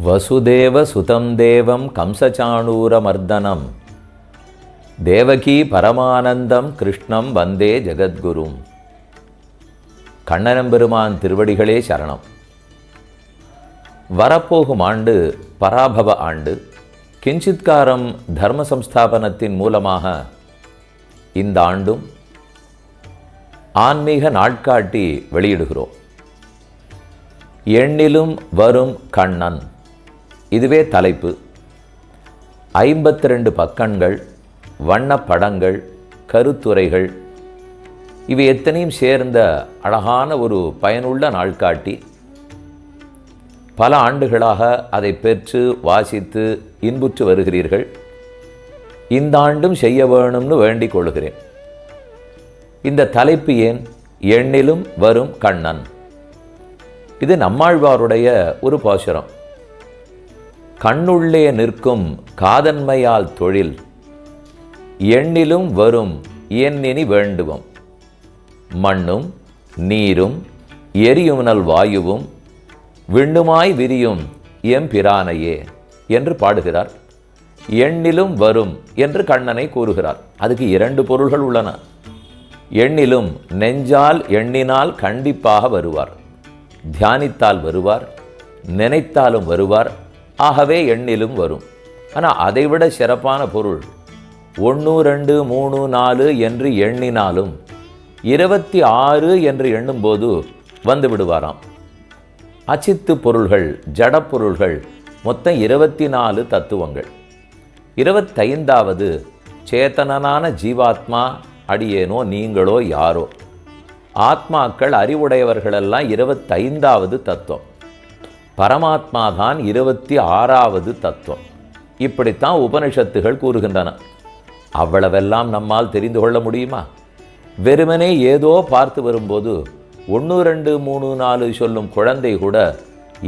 வசுதேவ சுதம் தேவம் கம்சசாணூரமர்தனம் தேவகி பரமானந்தம் கிருஷ்ணம் வந்தே ஜெகத்குரும். கண்ணனம்பெருமான் திருவடிகளே சரணம். வரப்போகும் ஆண்டு பராபவ ஆண்டு. கிஞ்சித்காரம் தர்ம சம்ஸ்தாபனத்தின் மூலமாக இந்த ஆண்டும் ஆன்மீக நாட்காட்டி வெளியிடுகிறோம். எண்ணிலும் வரும் கண்ணன், இதுவே தலைப்பு. 52 பக்கங்கள், வண்ணப்படங்கள், கருத்துரைகள், இவை எத்தனையும் சேர்ந்த அழகான ஒரு பயனுள்ள நாள்காட்டி. பல ஆண்டுகளாக அதை பெற்று வாசித்து இன்புற்று வருகிறீர்கள். இந்த ஆண்டும் செய்ய வேணும்னு வேண்டிக் கொள்கிறேன். இந்த தலைப்பு ஏன்? எண்ணிலும் வரும் கண்ணன். இது நம்மாழ்வாருடைய ஒரு பாசுரம். கண்ணுள்ளே நிற்கும் காதன்மையால் தொழில் எண்ணிலும் வரும் எண்ணினி வேண்டுவம் மண்ணும் நீரும் எரியுமனல் வாயுவும் விண்ணுமாய் விரியும் எம்பிரானையே என்று பாடுகிறார். எண்ணிலும் வரும் என்று கண்ணனை கூறுகிறார். அதுக்கு 2 பொருள்கள் உள்ளன. எண்ணிலும் நெஞ்சால் எண்ணினால் கண்டிப்பாக வருவார், தியானித்தால் வருவார், நினைத்தாலும் வருவார். ஆகவே எண்ணிலும் வரும். ஆனால் அதைவிட சிறப்பான பொருள் 1 2 3 4 என்று எண்ணினாலும் 26 என்று எண்ணும்போது வந்து விடுவாராம். அச்சித்து பொருள்கள், ஜடப்பொருள்கள், மொத்தம் 24 தத்துவங்கள். 25வது சேத்தனனான ஜீவாத்மா, அடியேனோ நீங்களோ யாரோ ஆத்மாக்கள், அறிவுடையவர்களெல்லாம் 25வது தத்துவம். பரமாத்மா தான் 26வது தத்துவம். இப்படித்தான் உபனிஷத்துகள் கூறுகின்றன. அவ்வளவெல்லாம் நம்மால் தெரிந்து கொள்ள முடியுமா? வெறுமனே ஏதோ பார்த்து வரும்போது 1 2 3 4 சொல்லும் குழந்தை கூட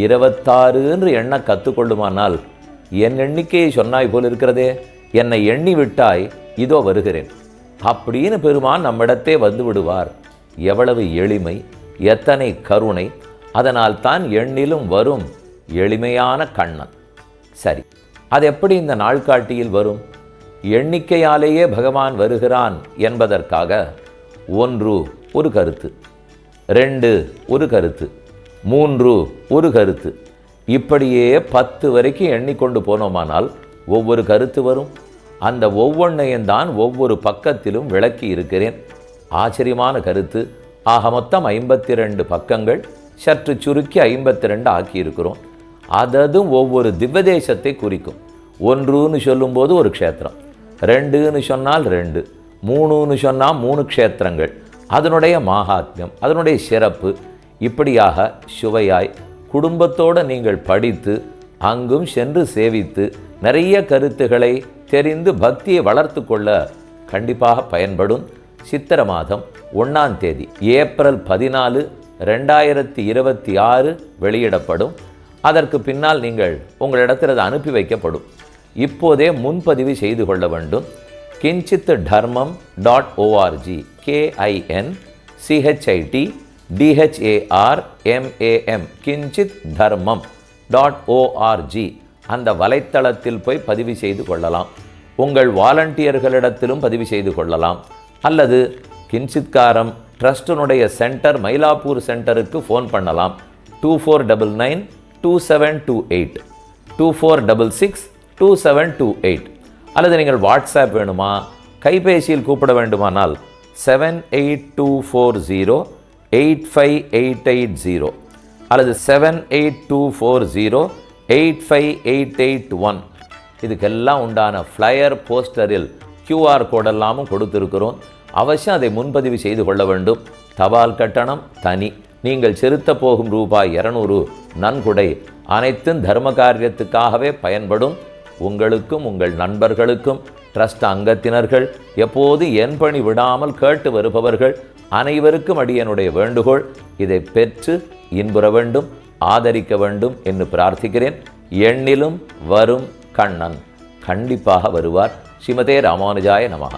26 என்று எண்ண கற்றுக்கொள்ளுமானால், என் எண்ணிக்கையை சொன்னாய் போல் இருக்கிறதே, என்னை எண்ணி விட்டாய், இதோ வருகிறேன் அப்படின்னு பெருமான் நம்மிடத்தே வந்து விடுவார். எவ்வளவு எளிமை, எத்தனை கருணை! அதனால் தான் எண்ணிலும் வரும் எளிமையான கண்ணன். சரி, அது எப்படி இந்த நாள்காட்டியில் வரும்? எண்ணிக்கையாலேயே பகவான் வருகிறான் என்பதற்காக 1 ஒரு கருத்து, 2 ஒரு கருத்து, 3 ஒரு கருத்து, இப்படியே 10 வரைக்கும் எண்ணிக்கொண்டு போனோமானால் ஒவ்வொரு கருத்து வரும். அந்த ஒவ்வொன்றையும் தான் ஒவ்வொரு பக்கத்திலும் விளக்கி இருக்கிறேன். ஆச்சரியமான கருத்து. ஆக மொத்தம் 52 பக்கங்கள், சற்று சுருக்கி 52 ஆக்கியிருக்கிறோம். அதுவும் ஒவ்வொரு திவ்வதேசத்தை குறிக்கும். 1ன்னு சொல்லும்போது ஒரு க்ஷேத்திரம், 2ன்னு சொன்னால் 2, 3ன்னு சொன்னால் 3 க்ஷேத்திரங்கள், அதனுடைய மகாத்மியம், அதனுடைய சிறப்பு. இப்படியாக சுவையாய் குடும்பத்தோடு நீங்கள் படித்து அங்கும் சென்று சேவித்து நிறைய கருத்துக்களை தெரிந்து பக்தியை வளர்த்து கொள்ள கண்டிப்பாக பயன்படும். சித்திரை மாதம் 1ஆம் தேதி, ஏப்ரல் 14, 2026 வெளியிடப்படும். அதற்கு பின்னால் நீங்கள் உங்களிடத்தில் அது அனுப்பி வைக்கப்படும். இப்போதே முன்பதிவு செய்து கொள்ள வேண்டும். கிஞ்சித் தர்மம் .org, KINCHIT DHARMAM, கிஞ்சித் தர்மம் .org அந்த வலைத்தளத்தில் போய் பதிவு செய்து கொள்ளலாம். உங்கள் வாலண்டியர்களிடத்திலும் பதிவு செய்து கொள்ளலாம். அல்லது கிஞ்சித்காரம் ட்ரஸ்டினுடைய சென்டர், மயிலாப்பூர் சென்டருக்கு ஃபோன் பண்ணலாம். 2499 2728, 2466 2728. அல்லது நீங்கள் வாட்ஸ்அப் வேணுமா, கைபேசியில் கூப்பிட வேண்டுமானால் 78240 85880 அல்லது 78240 85881. இதுக்கெல்லாம் உண்டான ஃப்ளையர், போஸ்டரில் QR கோடெல்லாமும் கொடுத்திருக்கிறோம். அவசியம் அதை முன்பதிவு செய்து கொள்ள வேண்டும். தபால் கட்டணம் தனி. நீங்கள் செலுத்த போகும் ரூபாய் 200 நன்கொடை அனைத்தும் தர்ம காரியத்துக்காகவே பயன்படும். உங்களுக்கும் உங்கள் நண்பர்களுக்கும் ட்ரஸ்ட் அங்கத்தினர்கள், எப்போது என் பணி விடாமல் கேட்டு வருபவர்கள் அனைவருக்கும் அடியனுடைய வேண்டுகோள், இதை பெற்று இன்புற வேண்டும், ஆதரிக்க வேண்டும் என்று பிரார்த்திக்கிறேன். எண்ணிலும் வரும் கண்ணன் கண்டிப்பாக வருவார். ஸ்ரீமதே ராமானுஜாய நமஹ.